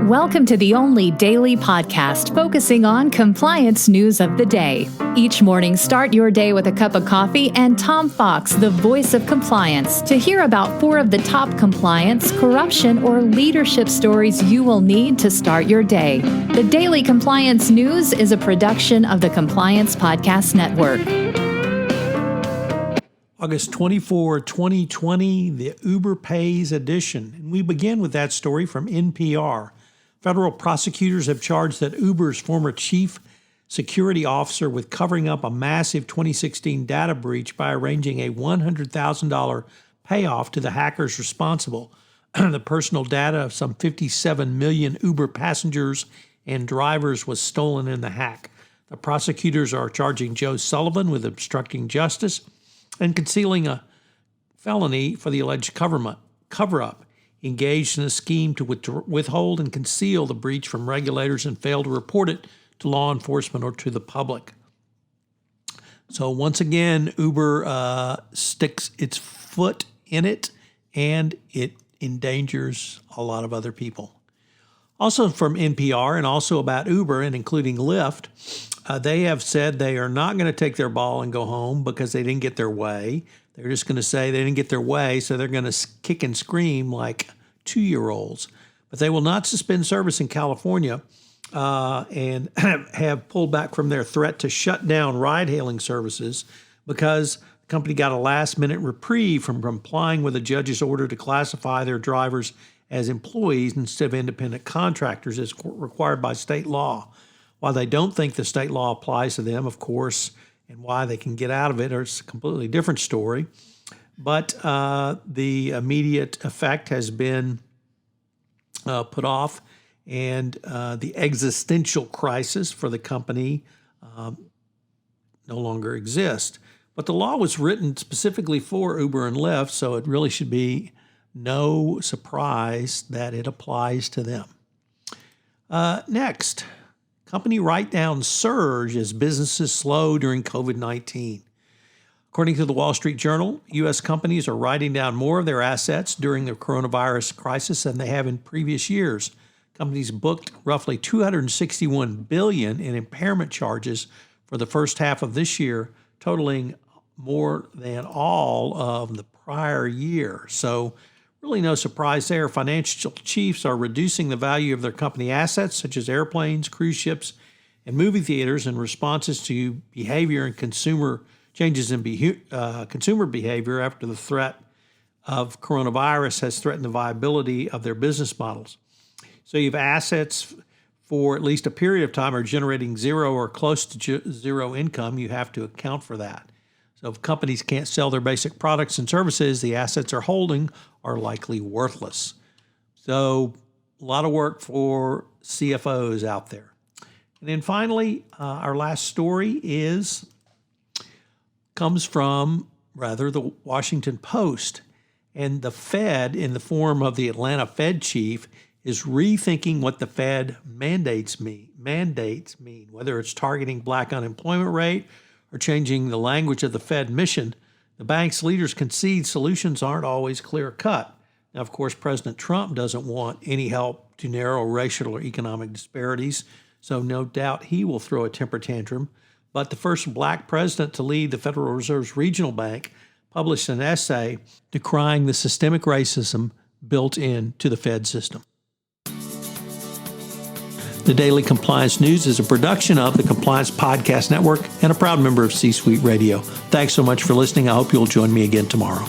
Welcome to the only daily podcast focusing on compliance news of the day. Each morning, start your day with a cup of coffee and Tom Fox, the voice of compliance, to hear about 4 of the top compliance, corruption, or leadership stories you will need to start your day. The Daily Compliance News is a production of the Compliance Podcast Network. August 24, 2020, the Uber Pays edition. And we begin with that story from NPR. Federal prosecutors have charged that Uber's former chief security officer with covering up a massive 2016 data breach by arranging a $100,000 payoff to the hackers responsible. The personal data of some 57 million Uber passengers and drivers was stolen in the hack. The prosecutors are charging Joe Sullivan with obstructing justice and concealing a felony for the alleged cover-up. Engaged in a scheme to withhold and conceal the breach from regulators and failed to report it to law enforcement or to the public. So once again, Uber sticks its foot in it, and it endangers a lot of other people. Also from NPR and also about Uber and including Lyft, they have said they are not going to take their ball and go home because they didn't get their way. They're just going to say they didn't get their way, so they're going to kick and scream like 2-year-olds. But they will not suspend service in California and have pulled back from their threat to shut down ride-hailing services because the company got a last-minute reprieve from complying with a judge's order to classify their drivers as employees instead of independent contractors as required by state law. While they don't think the state law applies to them, of course, and why they can get out of it, it's a completely different story. But the immediate effect has been put off, and the existential crisis for the company no longer exists. But the law was written specifically for Uber and Lyft, so it really should be no surprise that it applies to them. Next. Company write-downs surge as businesses slow during COVID-19. According to the Wall Street Journal, U.S. companies are writing down more of their assets during the coronavirus crisis than they have in previous years. Companies booked roughly $261 billion in impairment charges for the first half of this year, totaling more than all of the prior year. So really no surprise there. Financial chiefs are reducing the value of their company assets, such as airplanes, cruise ships, and movie theaters in responses to behavior and changes in consumer behavior after the threat of coronavirus has threatened the viability of their business models. So you have assets for at least a period of time are generating zero or close to zero income. You have to account for that. So if companies can't sell their basic products and services, the assets they're holding are likely worthless. So a lot of work for CFOs out there. And then finally, our last story comes from the Washington Post. And the Fed, in the form of the Atlanta Fed chief, is rethinking what the Fed mandates mean, whether it's targeting black unemployment rate or changing the language of the Fed mission. The bank's leaders concede solutions aren't always clear-cut. Now, of course, President Trump doesn't want any help to narrow racial or economic disparities, so no doubt he will throw a temper tantrum. But the first black president to lead the Federal Reserve's regional bank published an essay decrying the systemic racism built into the Fed system. The Daily Compliance News is a production of the Compliance Podcast Network and a proud member of C-Suite Radio. Thanks so much for listening. I hope you'll join me again tomorrow.